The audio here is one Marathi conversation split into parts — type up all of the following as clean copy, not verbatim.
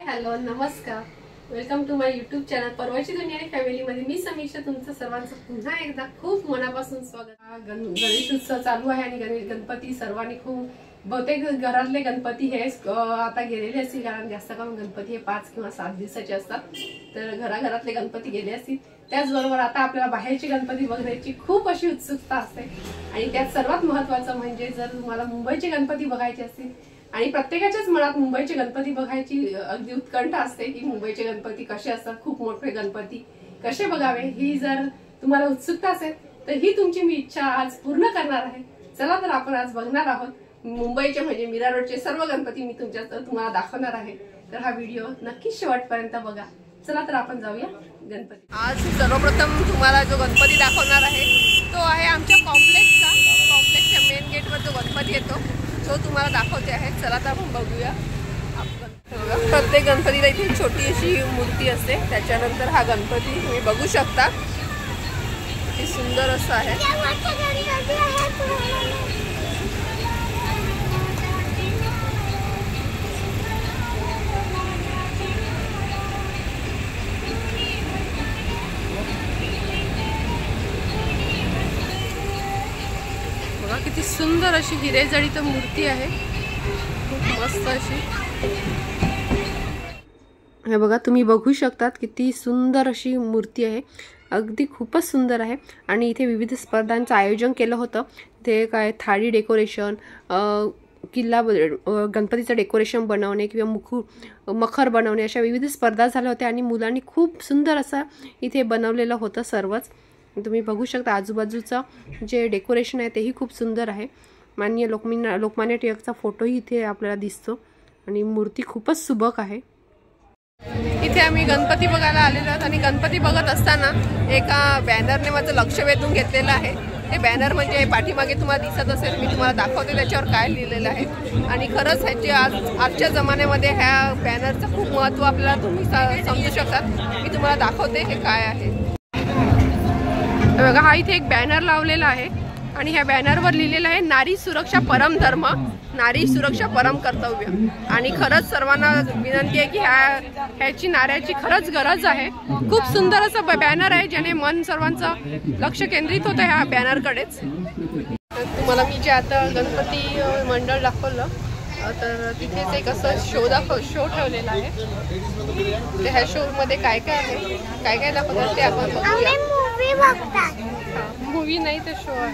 हॅलो नमस्कार, welcome to my YouTube channel परवाची दुनिया फॅमिलीमध्ये मी समीक्षा तुमचं सर्वांचं पुन्हा एकदा खूप मनापासून स्वागत। गणेश उत्सव चालू आहे आणि गणपती सर्वांनी खूप बहुतेक घरातले गणपती हे आता गेलेले असतील, कारण जास्त करून गणपती हे 5 किंवा 7 दिवसाचे असतात, तर घराघरातले गणपती गेले असतील। त्याचबरोबर आता आपल्याला बाहेरचे गणपती बघण्याची खूप अशी उत्सुकता असते आणि त्यात सर्वात महत्त्वाचं म्हणजे जर तुम्हाला मुंबईचे गणपती बघायचे असतील आणि प्रत्येकाच्याच मनात मुंबईचे गणपती बघायची अगदी उत्कंठा असते की मुंबईचे गणपती कसे असतात, खूप मोठे गणपती कसे बघावे, ही जर तुम्हाला उत्सुकता असेल तर ही तुमची मी इच्छा आज पूर्ण करणार आहे। चला तर आपण आज बघणार आहोत मुंबईचे म्हणजे मीरा रोडचे सर्व गणपती मी तुम्हाला दाखवणार आहे, तर हा व्हिडिओ नक्की शेवटपर्यंत बघा। चला तर आपण जाऊया गणपती। आज सर्वप्रथम तुम्हाला जो गणपती दाखवणार आहे तो आहे आमच्या कॉम्प्लेक्सच्या मेन गेटवर जो गणपती येतो तो तुम्हाला दाखवते आहे। चला तर आपण बघूया। प्रत्येक गणपतीला इथे छोटी अशी मूर्ती असते, त्याच्यानंतर हा गणपती तुम्ही बघू शकता किती सुंदर असं आहे। बघा किती सुंदर अशी हिरेजडित मूर्ती आहे, खूप मस्त अशी। हे बघा तुम्ही बघू शकतात किती सुंदर अशी मूर्ती आहे, अगदी खूपच सुंदर आहे। आणि इथे विविध स्पर्धांचं आयोजन केलं होतं, ते काय थाळी डेकोरेशन, किल्ला गणपतीचं डेकोरेशन बनवणे किंवा मखर बनवणे अशा विविध स्पर्धा झाल्या होत्या आणि मुलांनी खूप सुंदर असं इथे बनवलेलं होतं सर्वच। तुम्ही बघू शकता आजूबाजूचं जे डेकोरेशन आहे तेही खूप सुंदर आहे। माननीय लोकमान्य टिळकचा फोटोही इथे आपल्याला दिसतो आणि मूर्ती खूपच सुबक आहे। इथे आम्ही गणपती बघायला आलेलो आहोत आणि गणपती बघत असताना एका बॅनरने माझं लक्ष वेधून घेतलेलं आहे। ते बॅनर म्हणजे पाठीमागे तुम्हाला दिसत असेल, मी तुम्हाला दाखवते त्याच्यावर काय लिहिलेलं आहे। आणि खरंच ह्याची आजच्या जमान्यामध्ये ह्या बॅनरचं खूप महत्त्व आपल्याला तुम्ही समजू शकतात। मी तुम्हाला दाखवते हे काय आहे। बघा हा इथे एक बॅनर लावलेला आहे आणि ह्या बॅनरवर लिहिलेलं आहे नारी सुरक्षा परम धर्म, नारी सुरक्षा परम कर्तव्य। आणि खरंच सर्वांना विनंती आहे की ह्याची नाऱ्याची खरंच गरज आहे। खूप सुंदर असं बॅनर आहे ज्याने मन सर्वांचं लक्ष केंद्रित होतं ह्या बॅनरकडेच। तुम्हाला मी जे आता गणपती मंडळ दाखवलं तर तिथेच एक असं शो ठेवलेला आहे, तर ह्या शो मध्ये काय काय आहे, काय काय दाखवतात ते आपण बघूया। मूवी नाही तर शो आहे,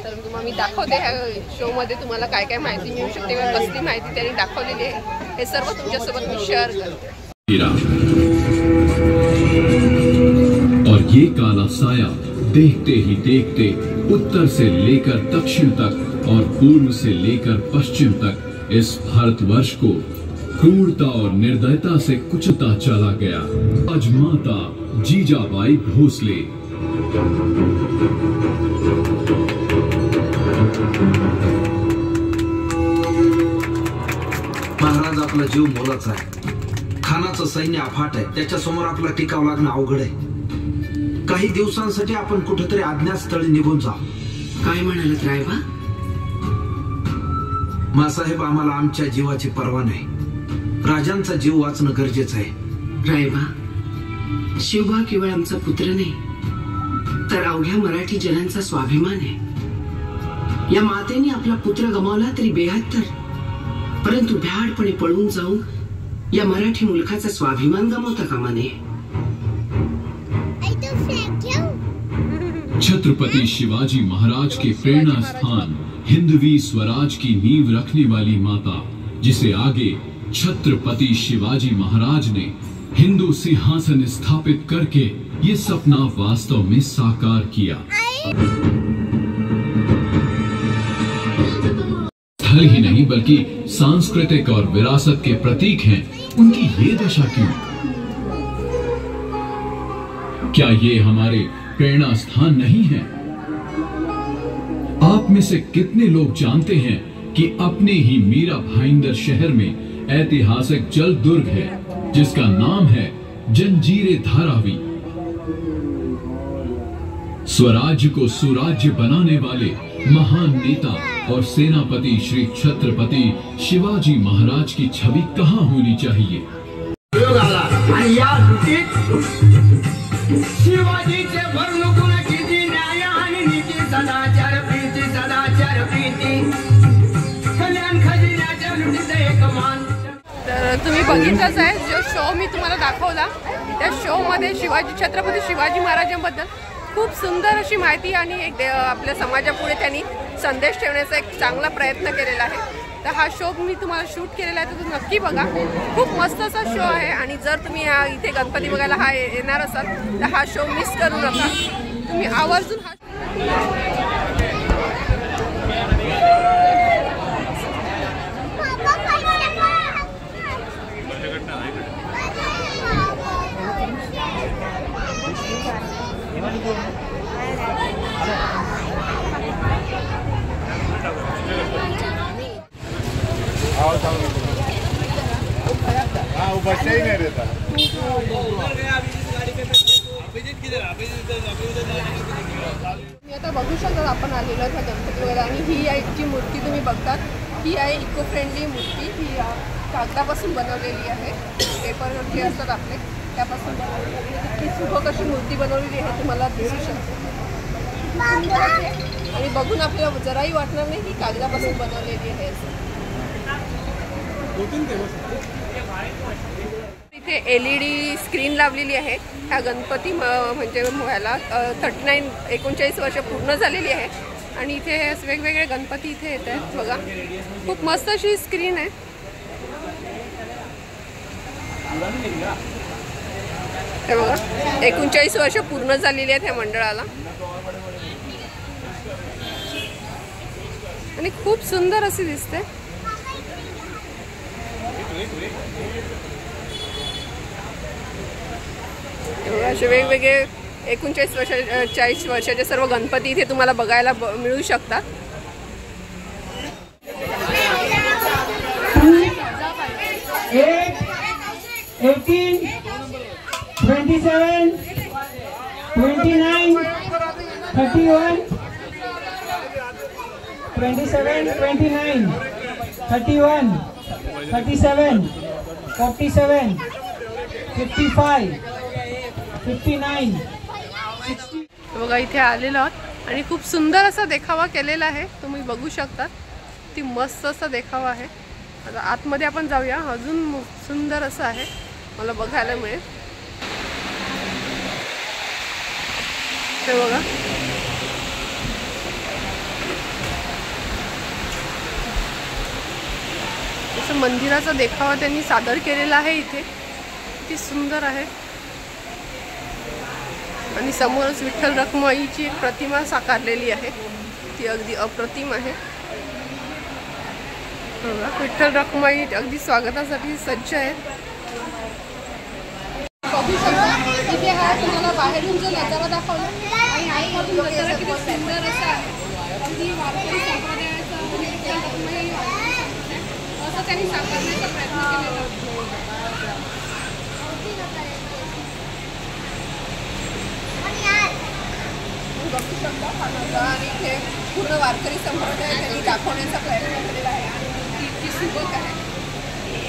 तर तुम्हाला मी दाखवते ह्या शो मध्ये तुम्हाला काय काय माहिती मिळू शकते, कसली माहिती त्यांनी दाखवलेली आहे हे सर्व तुमच्यासोबत मी शेअर करते। और ये काला साया देखते ही देखते उत्तर से लेकर दक्षिण तक और पूर्व से लेकर पश्चिम तक इस भारतवर्ष को क्रूरता और निर्दयता से कुचलता चला गया। आज माता जीजाबाई भोसले महाराज आपला जीव मोलाचा आहे, खानाचं सैन्य अफाट आहे, त्याच्या समोर आपला टिकाव लागणं अवघड आहे। काही दिवसांसाठी आपण कुठेतरी अज्ञातस्थळी निघून जा। काय म्हणालात रायबा? मासाहेब आम्हाला आमच्या जीवाची पर्वा नाही, राजांचा जीव वाचणं गरजेचं आहे। रायबा शिवबा केवळ आमचा पुत्र नाही तर अवघ्या मराठी जनांचा स्वाभिमान आहे। या मातेने आपला पुत्र गमावला तरी बेहत्तर, परंतु भ्याडपणे पळून जाऊन या मराठी मुलखाचा स्वाभिमान गमावता कामा नये। छत्रपति शिवाजी महाराज के प्रेरणा स्थान हिंदवी स्वराज की नींव रखने वाली माता, जिसे आगे छत्रपति शिवाजी महाराज ने हिंदू सिंहासन स्थापित करके ये सपना वास्तव में साकार किया। स्थल ही नहीं बल्कि सांस्कृतिक और विरासत के प्रतीक हैं, उनकी ये दशा क्यों? क्या ये हमारे प्रेरणा स्थान नहीं है? आप में से कितने लोग जानते हैं कि अपने ही मीरा भाईंदर शहर में ऐतिहासिक जल दुर्ग है जिसका नाम है जंजीरे धारावी। स्वराज्य को सुराज्य बनाने वाले महान नेता और सेनापति श्री छत्रपति शिवाजी महाराज की छवि कहाँ होनी चाहिए। आणि या कृतीत शिवाजीचे वर्णकुल किती न्याय आणि नीती सदाचार प्रीती कल्याण खजिन्याच्या लुटीत एक मान। तर तुम्ही बघितलंच आहे जो शो मी तुम्हाला दाखवला, त्या शो मध्ये छत्रपती शिवाजी महाराजांबद्दल खूप सुंदर अशी माहिती आणि एक आपल्या समाजापुढे त्यांनी संदेश ठेवण्याचा एक चांगला प्रयत्न केलेला आहे। तर हा शो मी तुम्हाला शूट केलेला आहे, तर तुम्ही नक्की बघा, खूप मस्त असा शो आहे। आणि जर तुम्ही इथे गणपती बघायला येणार असाल तर हा शो मिस करू नका, तुम्ही आवर्जून हा मी आता बघू शकता आपण आलेलो आहे गणपती वगैरे। आणि ही आहे जी मूर्ती तुम्ही बघतात, ही आहे इको फ्रेंडली मूर्ती। ही कागदापासून बनवलेली आहे, पेपरवरती असतात आपले त्यापासून बनवलेली आहे। इतकी सुबक अशी मूर्ती बनवलेली आहे, तुम्हाला दिसू शकते आणि बघून आपल्याला जराही वाटणार नाही की कागदापासून बनवलेली आहे। इथे LED स्क्रीन लावलेली आहे। ह्या गणपती म्हणजे ह्याला 39 वर्ष पूर्ण झालेली आहे आणि इथे वेगवेगळे गणपती इथे येत आहेत बघा, खूप मस्त अशी स्क्रीन आहे। हे बघा 39 वर्ष पूर्ण झालेली आहेत ह्या मंडळाला आणि खूप सुंदर अशी दिसते। असे वेगवेगळे 39 वर्षाचे सर्व गणपती इथे तुम्हाला बघायला मिळू शकतात। 18, 27, 29, 31, 27, 29, 31, 37, 47, 55, 59, 60। बघा इथे आलेलो आहोत आणि खूप सुंदर असा देखावा केलेला आहे, तुम्ही बघू शकता, ती मस्त असा देखावा आहे। आता आतमध्ये आपण जाऊया, अजून सुंदर असं आहे मला बघायला मिळेल। हे बघा असं मंदिराचा देखावा त्यांनी सादर केलेला आहे इथे, किती सुंदर आहे। आणि समोरच विठ्ठल रखुमाईची एक प्रतिमा साकारलेली आहे, ती अगदी अप्रतिम आहे। बघा विठ्ठल रखुमाई अगदी स्वागतासाठी सज्ज आहेत। बघू शकता इथे हा तुम्हाला बाहेरून जो नजारा दाखवला आणि आतमधून नजारा किती सुंदर असा आहे, अगदी वारकरी संप्रदायाचा असं त्यांनी साकारण्याचा प्रयत्न केलेला आहे। बघू शकता हा नजारा आणि इथे पूर्ण वारकरी संप्रदाय त्यांनी दाखवण्याचा प्रयत्न केलेला आहे आणि मूर्ती इतकी सुबक आहे,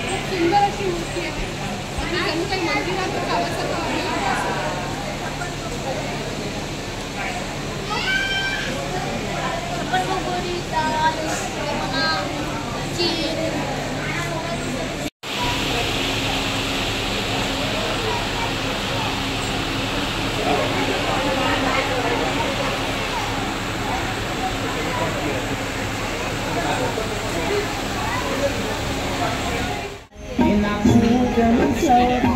खूप सुंदर अशी मूर्ती आहे आणि त्यांनी काही मंदिराचं कामासारखं Jam